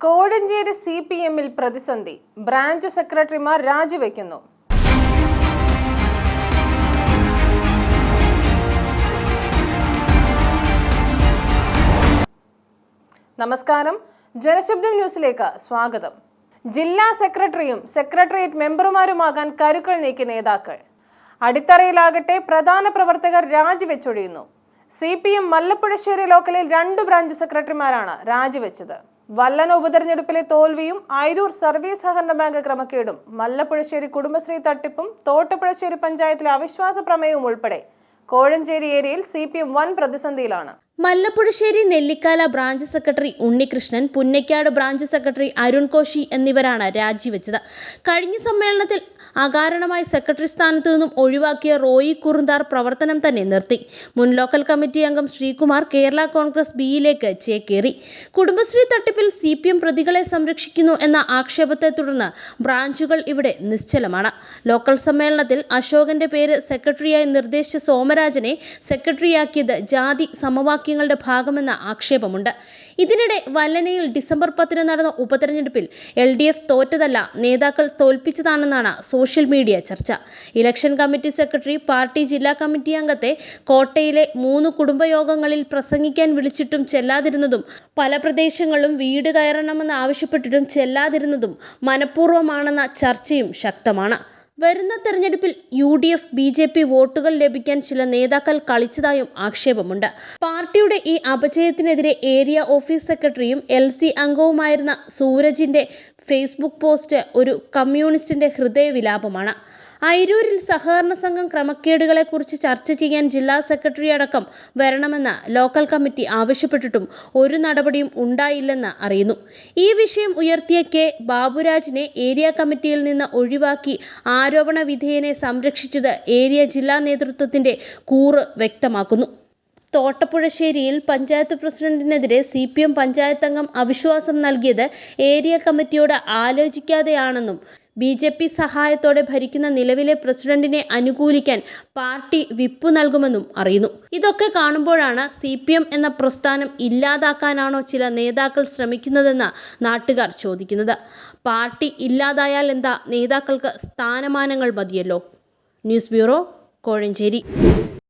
കോഴഞ്ചേരി CPMൽ പ്രതിസന്ധി. ബ്രാഞ്ച് സെക്രട്ടറിമാർ രാജിവെക്കുന്നു. നമസ്കാരം, ജനശബ്ദം ന്യൂസിലേക്ക് സ്വാഗതം. ജില്ലാ സെക്രട്ടറിയും സെക്രട്ടേറിയറ്റ് മെമ്പർമാരുമാകാൻ കരുക്കൾ നീക്കിയ നേതാക്കൾ. അടിത്തറയിലാകട്ടെ പ്രധാന പ്രവർത്തകർ രാജിവെച്ചൊഴിയുന്നു. CPM മല്ലപ്പുഴശ്ശേരി ലോക്കലിൽ 2 ബ്രാഞ്ച് സെക്രട്ടറിമാരാണ് രാജിവെച്ചത്. വല്ലന ഉപതെരഞ്ഞെടുപ്പിലെ തോൽവിയും അയിരൂർ സർവീസ് സഹകരണ ബാങ്ക് ക്രമക്കേടും മല്ലപ്പുഴശ്ശേരി കുടുംബശ്രീ തട്ടിപ്പും തോട്ടപ്പുഴശ്ശേരി പഞ്ചായത്തിലെ അവിശ്വാസ പ്രമേയവും ഉൾപ്പെടെ കോഴഞ്ചേരി ഏരിയയിൽ CPM വൻ പ്രതിസന്ധിയിലാണ്. Mallappuzhassery Nellikkala branch secretary Unnikrishnan, Punnakkad branch secretary Arun Koshy എന്നിവരാണ് രാജിവെച്ചത്. കഴിഞ്ഞ സമ്മേളനത്തിൽ അകാരണമായി സെക്രട്ടറി സ്ഥാനത്തു നിന്നും ഒഴിവാക്കിയ റോയി കുറുന്താർ പ്രവർത്തനം തന്നെ നിർത്തി. മുൻ ലോക്കൽ കമ്മിറ്റി അംഗം ശ്രീകുമാർ കേരള കോൺഗ്രസ് ബിയിലേക്ക് ചേക്കേറി. കുടുംബശ്രീ തട്ടിപ്പിൽ CPM പ്രതികളെ സംരക്ഷിക്കുന്നു എന്ന ആക്ഷേപത്തെ തുടർന്ന് ബ്രാഞ്ചുകൾ ഇവിടെ നിശ്ചലമാണ്. ലോക്കൽ സമ്മേളനത്തിൽ അശോകന്റെ പേര് സെക്രട്ടറിയായി നിർദ്ദേശിച്ച സോമരാജനെ സെക്രട്ടറിയാക്കിയത് ജാതി സമവാക്യങ്ങളുടെ ഭാഗമെന്ന ആക്ഷേപമുണ്ട്. ഇതിനിടെ വല്ലനയിൽ ഡിസംബർ 10 നടന്ന ഉപതെരഞ്ഞെടുപ്പിൽ LDF തോറ്റതല്ല, നേതാക്കൾ തോൽപ്പിച്ചതാണെന്നാണ് സോഷ്യൽ മീഡിയ ചർച്ച. ഇലക്ഷൻ കമ്മിറ്റി സെക്രട്ടറി പാർട്ടി ജില്ലാ കമ്മിറ്റി അംഗത്തെ കോട്ടയിലെ 3 കുടുംബയോഗങ്ങളിൽ പ്രസംഗിക്കാൻ വിളിച്ചിട്ടും ചെല്ലാതിരുന്നതും പല പ്രദേശങ്ങളിലും വീട് കയറണമെന്ന് ആവശ്യപ്പെട്ടിട്ടും ചെല്ലാതിരുന്നതും മനഃപൂർവ്വമാണെന്ന ചർച്ചയും ശക്തമാണ്. വരുന്ന തെരഞ്ഞെടുപ്പിൽ UDF BJP വോട്ടുകൾ ലഭിക്കാൻ ചില നേതാക്കൾ കളിച്ചതായും ആക്ഷേപമുണ്ട്. പാർട്ടിയുടെ ഈ അപജയത്തിനെതിരെ ഏരിയ ഓഫീസ് സെക്രട്ടറിയും LC അംഗവുമായിരുന്ന സൂരജിന്റെ ഫേസ്ബുക്ക് പോസ്റ്റ് ഒരു കമ്മ്യൂണിസ്റ്റിന്റെ ഹൃദയവിലാപമാണ്. അയിരൂരിൽ സഹകരണ സംഘം ക്രമക്കേടുകളെക്കുറിച്ച് ചർച്ച ചെയ്യാൻ ജില്ലാ സെക്രട്ടറി അടക്കം വരണമെന്ന് ലോക്കൽ കമ്മിറ്റി ആവശ്യപ്പെട്ടിട്ടും ഒരു നടപടിയും ഉണ്ടായില്ലെന്ന് അറിയുന്നു. ഈ വിഷയം ഉയർത്തിയ K ബാബുരാജിനെ ഏരിയ കമ്മിറ്റിയിൽ നിന്ന് ഒഴിവാക്കി ആരോപണ വിധേയനെ സംരക്ഷിച്ചത് ഏരിയ ജില്ലാ നേതൃത്വത്തിന്റെ കൂറ് വ്യക്തമാക്കുന്നു. തോട്ടപ്പുഴശ്ശേരിയിൽ പഞ്ചായത്ത് പ്രസിഡന്റിനെതിരെ CPM പഞ്ചായത്ത് അംഗം അവിശ്വാസം നൽകിയത് ഏരിയ കമ്മിറ്റിയോട് ആലോചിക്കാതെയാണെന്നും BJP സഹായത്തോടെ ഭരിക്കുന്ന നിലവിലെ പ്രസിഡന്റിനെ അനുകൂലിക്കാൻ പാർട്ടി വിപ്പ് നൽകുമെന്നും അറിയുന്നു. ഇതൊക്കെ കാണുമ്പോഴാണ് CPM എന്ന പ്രസ്ഥാനം ഇല്ലാതാക്കാനാണോ ചില നേതാക്കൾ ശ്രമിക്കുന്നതെന്ന് നാട്ടുകാർ ചോദിക്കുന്നത്. പാർട്ടി ഇല്ലാതായാൽ എന്താ, നേതാക്കൾക്ക് സ്ഥാനമാനങ്ങൾ മതിയല്ലോ. News bureau, Kozhencherry.